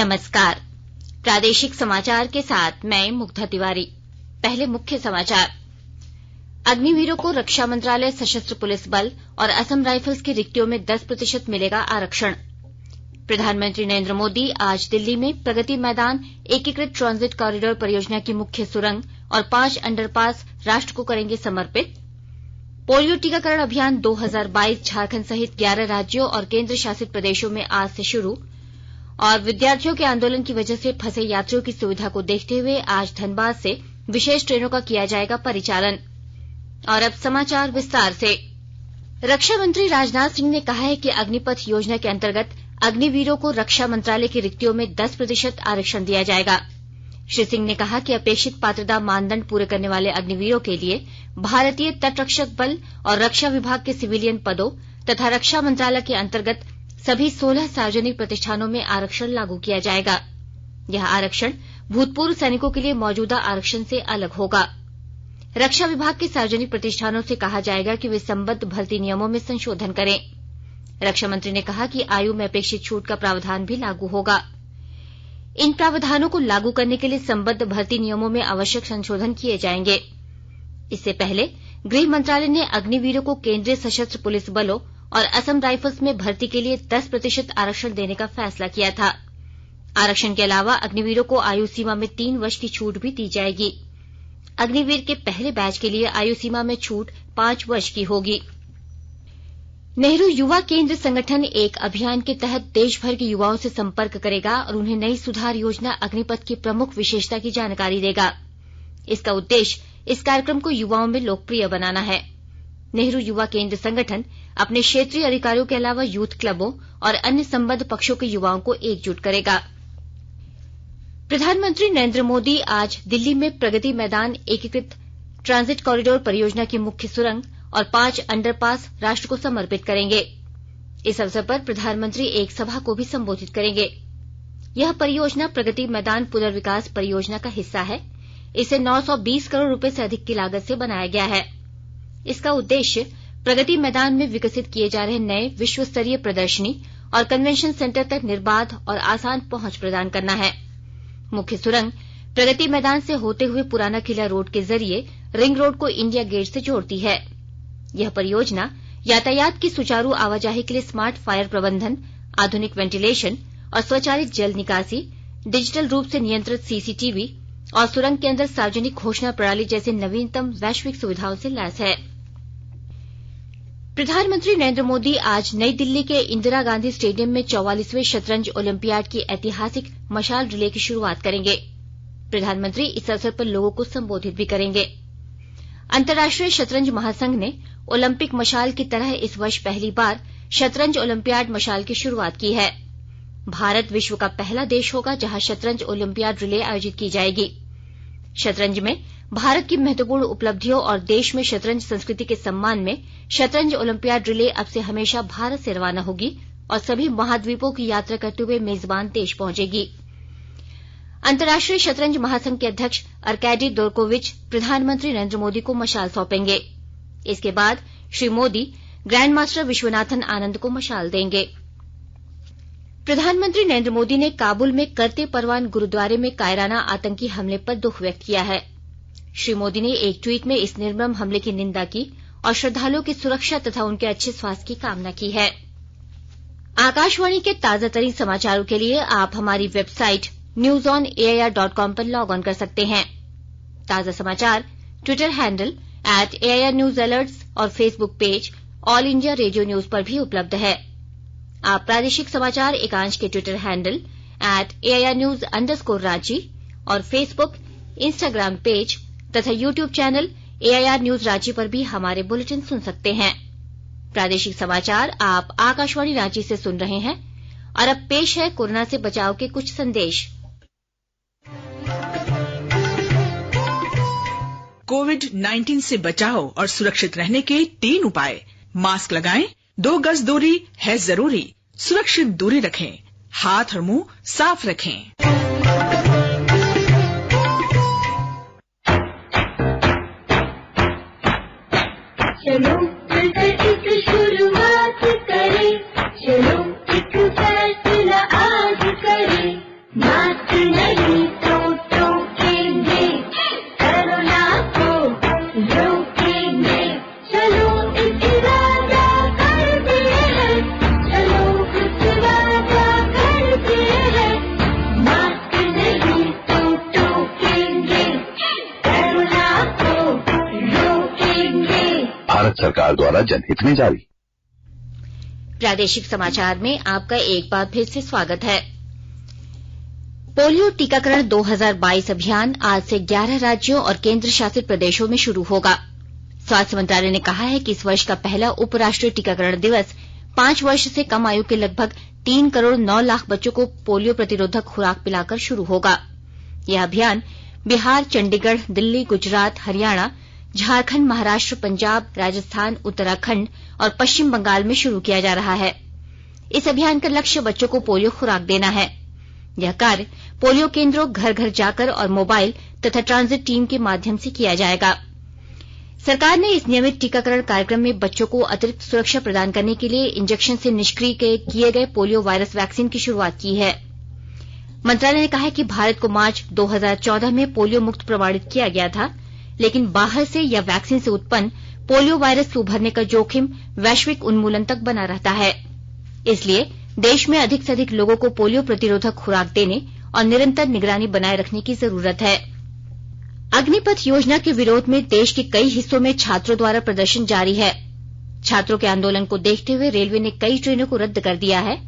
नमस्कार। प्रादेशिक समाचार के साथ मैं मुग्धा तिवारी। पहले मुख्य समाचार। अग्निवीरों को रक्षा मंत्रालय, सशस्त्र पुलिस बल और असम राइफल्स की रिक्तियों में 10% मिलेगा आरक्षण। प्रधानमंत्री नरेंद्र मोदी आज दिल्ली में प्रगति मैदान एकीकृत ट्रांजिट कॉरिडोर परियोजना की मुख्य सुरंग और 5 अंडरपास राष्ट्र को करेंगे समर्पित। पोलियो टीकाकरण अभियान 2022 झारखंड सहित 11 राज्यों और केंद्र शासित प्रदेशों में आज से शुरू। और विद्यार्थियों के आंदोलन की वजह से फंसे यात्रियों की सुविधा को देखते हुए आज धनबाद से विशेष ट्रेनों का किया जाएगा परिचालन। और अब समाचार विस्तार से। रक्षा मंत्री राजनाथ सिंह ने कहा है कि अग्निपथ योजना के अंतर्गत अग्निवीरों को रक्षा मंत्रालय की रिक्तियों में 10% आरक्षण दिया जाएगा। श्री सिंह ने कहा कि अपेक्षित पात्रता मानदंड पूरे करने वाले अग्निवीरों के लिए भारतीय तटरक्षक बल और रक्षा विभाग के सिविलियन पदों तथा रक्षा मंत्रालय के अंतर्गत सभी 16 सार्वजनिक प्रतिष्ठानों में आरक्षण लागू किया जाएगा। यह आरक्षण भूतपूर्व सैनिकों के लिए मौजूदा आरक्षण से अलग होगा। रक्षा विभाग के सार्वजनिक प्रतिष्ठानों से कहा जाएगा कि वे संबद्ध भर्ती नियमों में संशोधन करें। रक्षा मंत्री ने कहा कि आयु में अपेक्षित छूट का प्रावधान भी लागू होगा। इन प्रावधानों को लागू करने के लिए संबद्ध भर्ती नियमों में आवश्यक संशोधन किए जाएंगे। इससे पहले गृह मंत्रालय ने अग्निवीरों को केंद्रीय सशस्त्र पुलिस बलों और असम राइफल्स में भर्ती के लिए 10% आरक्षण देने का फैसला किया था। आरक्षण के अलावा अग्निवीरों को आयु सीमा में 3 वर्ष की छूट भी दी जाएगी। अग्निवीर के पहले बैच के लिए आयु सीमा में छूट 5 वर्ष की होगी। नेहरू युवा केंद्र संगठन एक अभियान के तहत देश भर के युवाओं से संपर्क करेगा और उन्हें नई सुधार योजना अग्निपथ की प्रमुख विशेषता की जानकारी देगा। इसका उद्देश्य इस कार्यक्रम को युवाओं में लोकप्रिय बनाना है। नेहरू युवा केंद्र संगठन अपने क्षेत्रीय अधिकारियों के अलावा यूथ क्लबों और अन्य संबद्ध पक्षों के युवाओं को एकजुट करेगा। प्रधानमंत्री नरेंद्र मोदी आज दिल्ली में प्रगति मैदान एकीकृत ट्रांजिट कॉरिडोर परियोजना की मुख्य सुरंग और 5 अंडरपास राष्ट्र को समर्पित करेंगे। इस अवसर पर प्रधानमंत्री एक सभा को भी संबोधित करेंगे। यह परियोजना प्रगति मैदान पुनर्विकास परियोजना का हिस्सा है। इसे 920 करोड़ रुपए से अधिक की लागत से बनाया गया है। इसका उद्देश्य प्रगति मैदान में विकसित किए जा रहे नए विश्व स्तरीय प्रदर्शनी और कन्वेंशन सेंटर तक निर्बाध और आसान पहुंच प्रदान करना है। मुख्य सुरंग प्रगति मैदान से होते हुए पुराना किला रोड के जरिए रिंग रोड को इंडिया गेट से जोड़ती है। यह परियोजना यातायात की सुचारू आवाजाही के लिए स्मार्ट फायर प्रबंधन, आधुनिक वेंटिलेशन और स्वचालित जल निकासी, डिजिटल रूप से नियंत्रित सीसीटीवी और सुरंग के अंदर सार्वजनिक घोषणा प्रणाली जैसे नवीनतम वैश्विक सुविधाओं से लैस है। प्रधानमंत्री नरेंद्र मोदी आज नई दिल्ली के इंदिरा गांधी स्टेडियम में 44वें शतरंज ओलंपियाड की ऐतिहासिक मशाल रिले की शुरुआत करेंगे। प्रधानमंत्री इस अवसर पर लोगों को संबोधित भी करेंगे। अंतर्राष्ट्रीय शतरंज महासंघ ने ओलंपिक मशाल की तरह इस वर्ष पहली बार शतरंज ओलंपियाड मशाल की शुरुआत की है। भारत विश्व का पहला देश होगा जहां शतरंज ओलंपियाड रिले आयोजित की जाएगी। शतरंज में भारत की महत्वपूर्ण उपलब्धियों और देश में शतरंज संस्कृति के सम्मान में शतरंज ओलंपियाड रिले अब से हमेशा भारत से रवाना होगी और सभी महाद्वीपों की यात्रा करते हुए मेजबान देश पहुंचेगी। अंतर्राष्ट्रीय शतरंज महासंघ के अध्यक्ष अर्कैडी दोरकोविच प्रधानमंत्री नरेंद्र मोदी को मशाल सौंपेंगे। इसके बाद श्री मोदी ग्रैंड मास्टर विश्वनाथन आनंद को मशाल देंगे। प्रधानमंत्री नरेंद्र मोदी ने काबुल में करते परवान गुरुद्वारे में कायराना आतंकी हमले पर दुख व्यक्त किया है। श्री मोदी ने एक ट्वीट में इस निर्मम हमले की निंदा की और श्रद्धालुओं की सुरक्षा तथा उनके अच्छे स्वास्थ्य की कामना की है। आकाशवाणी के ताजातरीन समाचारों के लिए आप हमारी वेबसाइट newsonair.com पर लॉग ऑन कर सकते हैं। ताजा समाचार ट्विटर हैंडल @AIRNewsAlerts और Facebook page all India radio news पर भी उपलब्ध है। आप प्रादेशिक समाचार एकांश के ट्विटर हैंडल @AIRnews_रांची और फेसबुक, इंस्टाग्राम पेज तथा YouTube channel AIR news Ranchi पर भी हमारे बुलेटिन सुन सकते हैं। प्रादेशिक समाचार आप आकाशवाणी रांची से सुन रहे हैं और अब पेश है कोरोना से बचाव के कुछ संदेश। कोविड-19 से बचाव और सुरक्षित रहने के 3 उपाय। मास्क लगाएं, 2 गज दूरी है जरूरी, सुरक्षित दूरी रखें, हाथ और मुंह साफ रखें। चलो मिलकर एक शुरुआत करें, चलो एक फैसला आज करें, भारत सरकार द्वारा जनहित में जारी। प्रादेशिक समाचार में आपका एक बार फिर से स्वागत है। पोलियो टीकाकरण 2022 अभियान आज से 11 राज्यों और केंद्र शासित प्रदेशों में शुरू होगा। स्वास्थ्य मंत्रालय ने कहा है कि इस वर्ष का पहला उपराष्ट्रीय टीकाकरण दिवस 5 वर्ष से कम आयु के लगभग 3 करोड़ 9 लाख बच्चों को पोलियो प्रतिरोधक खुराक पिलाकर शुरू होगा। यह अभियान बिहार, चंडीगढ़, दिल्ली, गुजरात, हरियाणा, झारखंड, महाराष्ट्र, पंजाब, राजस्थान, उत्तराखंड और पश्चिम बंगाल में शुरू किया जा रहा है। इस अभियान का लक्ष्य बच्चों को पोलियो खुराक देना है। यह कार्य पोलियो केंद्रों, घर घर जाकर और मोबाइल तथा ट्रांजिट टीम के माध्यम से किया जाएगा। सरकार ने इस नियमित टीकाकरण कार्यक्रम में बच्चों को अतिरिक्त सुरक्षा प्रदान करने के लिए इंजेक्शन से निष्क्रिय किए गए पोलियो वायरस वैक्सीन की शुरुआत की है। मंत्रालय ने कहा है कि भारत को मार्च 2014 में पोलियो मुक्त प्रमाणित किया गया था, लेकिन बाहर से या वैक्सीन से उत्पन्न पोलियो वायरस के उभरने का जोखिम वैश्विक उन्मूलन तक बना रहता है। इसलिए देश में अधिक से अधिक लोगों को पोलियो प्रतिरोधक खुराक देने और निरंतर निगरानी बनाए रखने की जरूरत है। अग्निपथ योजना के विरोध में देश के कई हिस्सों में छात्रों द्वारा प्रदर्शन जारी है। छात्रों के आंदोलन को देखते हुए रेलवे ने कई ट्रेनों को रद्द कर दिया है।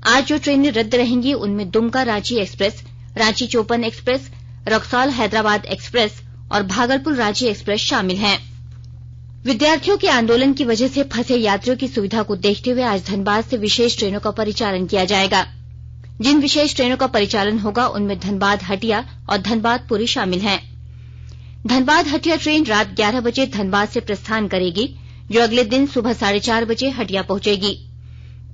आज जो ट्रेनें रद्द रहेंगी उनमें Dumka Ranchi express, Ranchi Chopan express, Raxaul Hyderabad express और भागलपुर रांची एक्सप्रेस शामिल हैं। विद्यार्थियों के आंदोलन की वजह से फंसे यात्रियों की सुविधा को देखते हुए आज धनबाद से विशेष ट्रेनों का परिचालन किया जाएगा। जिन विशेष ट्रेनों का परिचालन होगा उनमें धनबाद हटिया और धनबाद पुरी शामिल हैं। धनबाद हटिया ट्रेन रात 11 बजे धनबाद से प्रस्थान करेगी, जो अगले दिन सुबह 4:30 बजे हटिया पहुंचेगी।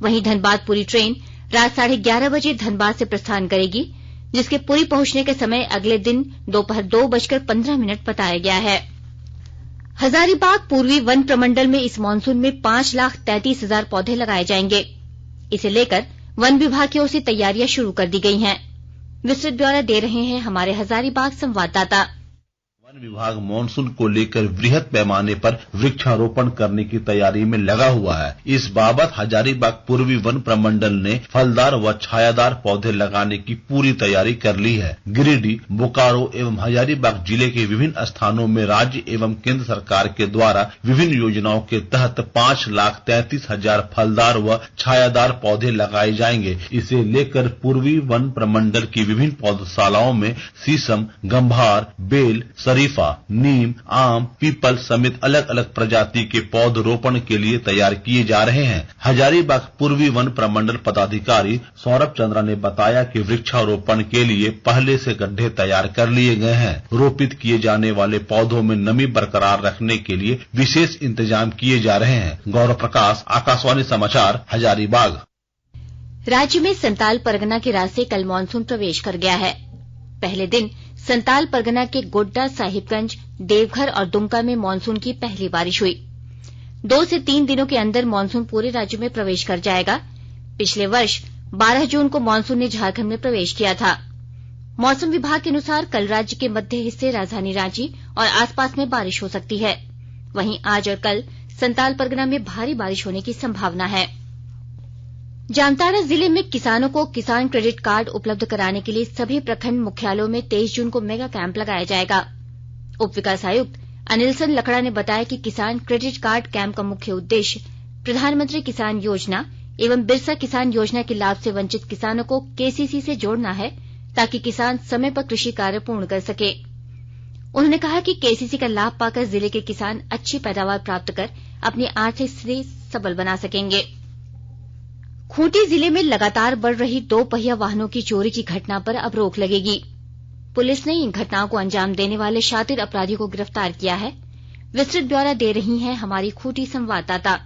वहीं धनबाद पुरी ट्रेन रात 11:30 बजे धनबाद से प्रस्थान करेगी, जिसके पुरी पहुंचने के समय अगले दिन दोपहर 2:15 बताया गया है। हजारीबाग पूर्वी वन प्रमंडल में इस मानसून में 5,33,000 पौधे लगाए जाएंगे। इसे लेकर वन विभाग की ओर से तैयारियां शुरू कर दी गई हैं। विस्तृत ब्यौरा दे रहे हैं हमारे हजारीबाग संवाददाता। वन विभाग मानसून को लेकर वृहद पैमाने पर वृक्षारोपण करने की तैयारी में लगा हुआ है। इस बाबत हजारीबाग पूर्वी वन प्रमंडल ने फलदार व छायादार पौधे लगाने की पूरी तैयारी कर ली है। गिरिडीह, बोकारो एवं हजारीबाग जिले के विभिन्न स्थानों में राज्य एवं केंद्र सरकार के द्वारा विभिन्न योजनाओं के तहत 5,33,000 फलदार व छायादार पौधे लगाए जाएंगे। इसे लेकर पूर्वी वन प्रमंडल की विभिन्न पौधशालाओं में शीशम, गंभार, बेल, शरीफा, नीम, आम, पीपल समेत अलग अलग प्रजाति के पौधरोपण के लिए तैयार किए जा रहे हैं। हजारीबाग पूर्वी वन प्रमंडल पदाधिकारी सौरभ चंद्रा ने बताया कि वृक्षारोपण के लिए पहले से गड्ढे तैयार कर लिए गए हैं। रोपित किए जाने वाले पौधों में नमी बरकरार रखने के लिए विशेष इंतजाम किए जा रहे हैं। गौरव प्रकाश, आकाशवाणी समाचार, हजारीबाग। राज्य में संताल परगना के रास्ते कल मानसून प्रवेश कर गया है। पहले दिन संताल परगना के गोड्डा, साहिबगंज, देवघर और दुमका में मानसून की पहली बारिश हुई। 2 से 3 दिनों के अंदर मानसून पूरे राज्य में प्रवेश कर जाएगा। पिछले वर्ष 12 जून को मानसून ने झारखंड में प्रवेश किया था। मौसम विभाग के अनुसार कल राज्य के मध्य हिस्से, राजधानी रांची और आसपास में बारिश हो सकती है। वहीं आज और कल संताल परगना में भारी बारिश होने की संभावना है। जामताड़ा जिले में किसानों को किसान क्रेडिट कार्ड उपलब्ध कराने के लिए सभी प्रखंड मुख्यालयों में 23 जून को मेगा कैंप लगाया जाएगा। उप विकास आयुक्त अनिलसन लकड़ा ने बताया कि किसान क्रेडिट कार्ड कैंप का मुख्य उद्देश्य प्रधानमंत्री किसान योजना एवं बिरसा किसान योजना के लाभ से वंचित किसानों को केसीसी से जोड़ना है, ताकि किसान समय पर कृषि कार्य पूर्ण कर सके। उन्होंने कहा कि केसीसी का लाभ पाकर जिले के किसान अच्छी पैदावार प्राप्त कर अपनी आर्थिक स्थिति सबल बना सकेंगे। खूंटी जिले में लगातार बढ़ रही 2 पहिया वाहनों की चोरी की घटना पर अब रोक लगेगी। पुलिस ने इन घटनाओं को अंजाम देने वाले शातिर अपराधियों को गिरफ्तार किया है। विस्तृत ब्यौरा दे रही हैं हमारी खूंटी संवाददाता।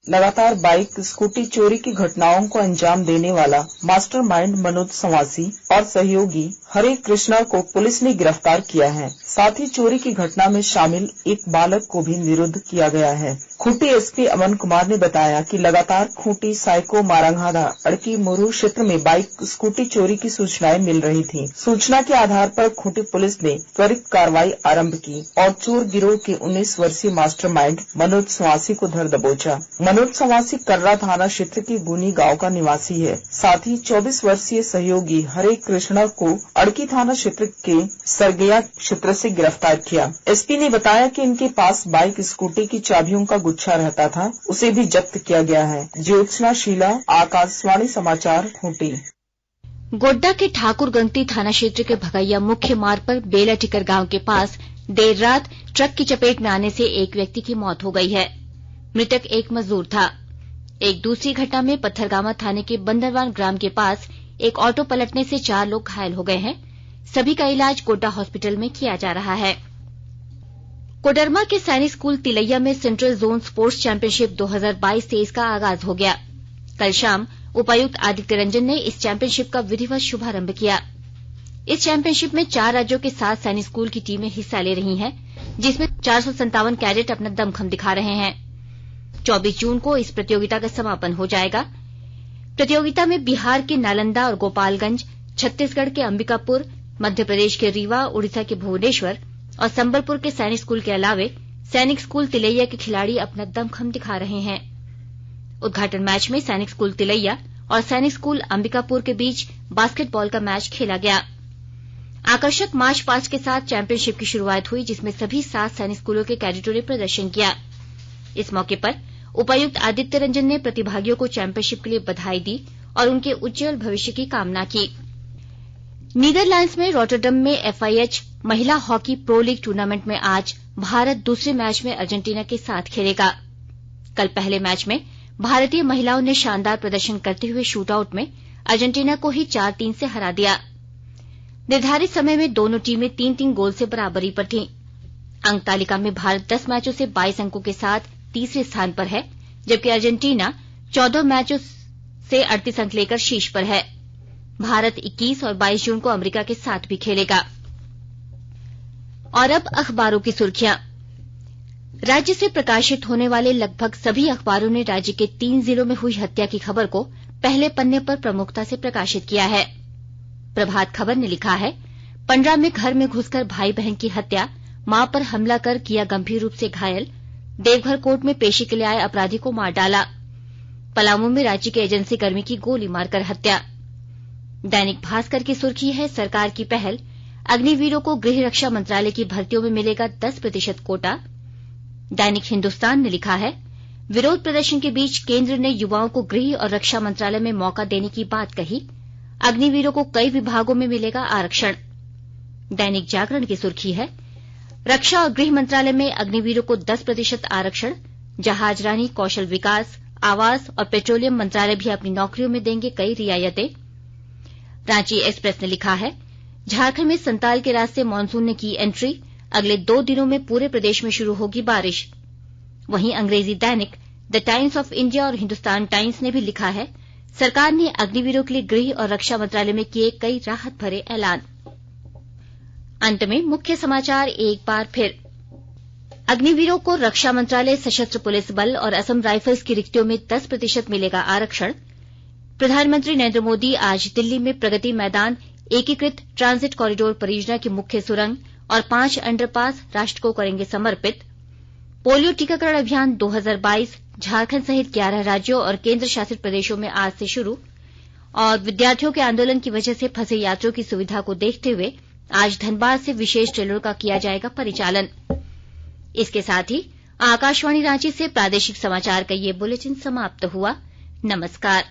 लगातार बाइक, स्कूटी चोरी की घटनाओं को अंजाम देने वाला मास्टरमाइंड मनोज संवासी और सहयोगी हरे कृष्णा को पुलिस ने गिरफ्तार किया है। साथ ही चोरी की घटना में शामिल एक बालक को भी निरुद्ध किया गया है। खूंटी एसपी अमन कुमार ने बताया कि लगातार खूंटी, साइको, मारंगहादा, अड़की, मुरहू क्षेत्र में बाइक स्कूटी चोरी की सूचनाएं मिल रही थी। सूचना के आधार पर खूंटी पुलिस ने त्वरित कार्रवाई आरंभ की और चोर गिरोह के 19 वर्षीय मास्टरमाइंड मनोज संवासी को धर दबोचा। मनोज संवासी कर्रा थाना क्षेत्र के गुनी गांव का निवासी है। साथ ही 24 वर्षीय सहयोगी हरे कृष्णा को अड़की थाना क्षेत्र के सरगया क्षेत्र से गिरफ्तार किया। एसपी ने बताया कि इनके पास बाइक, स्कूटी की चाबियों का गुच्छा रहता था, उसे भी जब्त किया गया है। ज्योत्सना शीला, आकाशवाणी समाचार, खूंटी। गोड्डा के ठाकुर गंगती थाना क्षेत्र के भगैया मुख्य मार्ग पर बेला टिकर गांव के पास देर रात ट्रक की चपेट में आने से एक व्यक्ति की मौत हो गई है। मृतक एक मजदूर था। एक दूसरी घटना में पत्थरगामा थाने के बंदरवान ग्राम के पास एक ऑटो पलटने से 4 लोग घायल हो गए हैं। सभी का इलाज गोड्डा हॉस्पिटल में किया जा रहा है। कोडरमा के सैनिक स्कूल तिलैया में सेंट्रल जोन स्पोर्ट्स चैंपियनशिप 2022-23 का आगाज हो गया। कल शाम उपायुक्त आदित्य रंजन ने इस चैंपियनशिप का विधिवत शुभारंभ किया। इस चैंपियनशिप में 4 राज्यों के 7 सैनिक स्कूल की टीमें हिस्सा ले रही हैं, जिसमें 457 कैडेट अपना दमखम दिखा रहे हैं। 24 जून को इस प्रतियोगिता का समापन हो जाएगा। प्रतियोगिता में बिहार के नालंदा और गोपालगंज, छत्तीसगढ़ के अंबिकापुर, मध्य प्रदेश के रीवा, उड़ीसा के भुवनेश्वर और संबलपुर के सैनिक स्कूल के अलावे सैनिक स्कूल तिलैया के खिलाड़ी अपना दमखम दिखा रहे हैं। उद्घाटन मैच में सैनिक स्कूल तिलैया और सैनिक स्कूल अंबिकापुर के बीच बास्केटबॉल का मैच खेला गया। आकर्षक मार्च पास्ट के साथ चैंपियनशिप की शुरुआत हुई, जिसमें सभी 7 सैनिक स्कूलों के कैडेटों ने प्रदर्शन किया। इस मौके पर उपायुक्त आदित्य रंजन ने प्रतिभागियों को चैंपियनशिप के लिए बधाई दी और उनके उज्जवल भविष्य की कामना की। नीदरलैंड्स में रॉटरडम में FIH महिला हॉकी प्रो लीग टूर्नामेंट में आज भारत दूसरे मैच में अर्जेंटीना के साथ खेलेगा। कल पहले मैच में भारतीय महिलाओं ने शानदार प्रदर्शन करते हुए शूटआउट में अर्जेंटीना को ही 4-3 से हरा दिया। निर्धारित समय में दोनों टीमें 3-3 गोल से बराबरी पर थीं। अंक तालिका में भारत 10 मैचों से 22 अंकों के साथ तीसरे स्थान पर है, जबकि अर्जेंटीना 14 मैचों से 38 अंक लेकर शीर्ष पर है। भारत 21 और 22 जून को अमेरिका के साथ भी खेलेगा। और अब अखबारों की सुर्खियां। राज्य से प्रकाशित होने वाले लगभग सभी अखबारों ने राज्य के 3 जिलों में हुई हत्या की खबर को पहले पन्ने पर प्रमुखता से प्रकाशित किया है। प्रभात खबर ने लिखा है, पंडरा में घर में घुसकर भाई बहन की हत्या, मां पर हमला कर किया गंभीर रूप से घायल, देवघर कोर्ट में पेशी के लिए आए अपराधी को मार डाला। पलामू में राज्य के एजेंसी कर्मी की गोली मारकर हत्या। दैनिक भास्कर की सुर्खी है, सरकार की पहल, अग्निवीरों को गृह रक्षा मंत्रालय की भर्तियों में मिलेगा 10% कोटा। दैनिक हिंदुस्तान ने लिखा है, विरोध प्रदर्शन के बीच केंद्र ने युवाओं को गृह और रक्षा मंत्रालय में मौका देने की बात कही, अग्निवीरों को कई विभागों में मिलेगा आरक्षण। दैनिक जागरण की सुर्खी है, रक्षा और गृह मंत्रालय में अग्निवीरों को 10% आरक्षण, जहाजरानी, कौशल विकास, आवास और पेट्रोलियम मंत्रालय भी अपनी नौकरियों में देंगे कई रियायतें। रांची एक्सप्रेस ने लिखा है, झारखंड में संताल के रास्ते मानसून ने की एंट्री, अगले 2 दिनों में पूरे प्रदेश में शुरू होगी बारिश। वहीं अंग्रेजी दैनिक द टाइम्स ऑफ इंडिया और हिंदुस्तान टाइम्स ने भी लिखा है, सरकार ने अग्निवीरों के लिए गृह और रक्षा मंत्रालय में किए कई राहत भरे ऐलान। अंत में मुख्य समाचार एक बार फिर। अग्निवीरों को रक्षा मंत्रालय, सशस्त्र पुलिस बल और असम राइफल्स की रिक्तियों में 10% मिलेगा आरक्षण। प्रधानमंत्री नरेंद्र मोदी आज दिल्ली में प्रगति मैदान एकीकृत ट्रांजिट कॉरिडोर परियोजना की मुख्य सुरंग और 5 अंडरपास राष्ट्र को करेंगे समर्पित। पोलियो टीकाकरण अभियान 2022 झारखंड सहित 11 राज्यों और केंद्र शासित प्रदेशों में आज से शुरू। और विद्यार्थियों के आंदोलन की वजह से फंसे यात्रियों की सुविधा को देखते हुए आज धनबाद से विशेष ट्रेनों का किया जाएगा परिचालन। इसके साथ ही आकाशवाणी रांची से प्रादेशिक समाचार का ये बुलेटिन समाप्त हुआ। नमस्कार।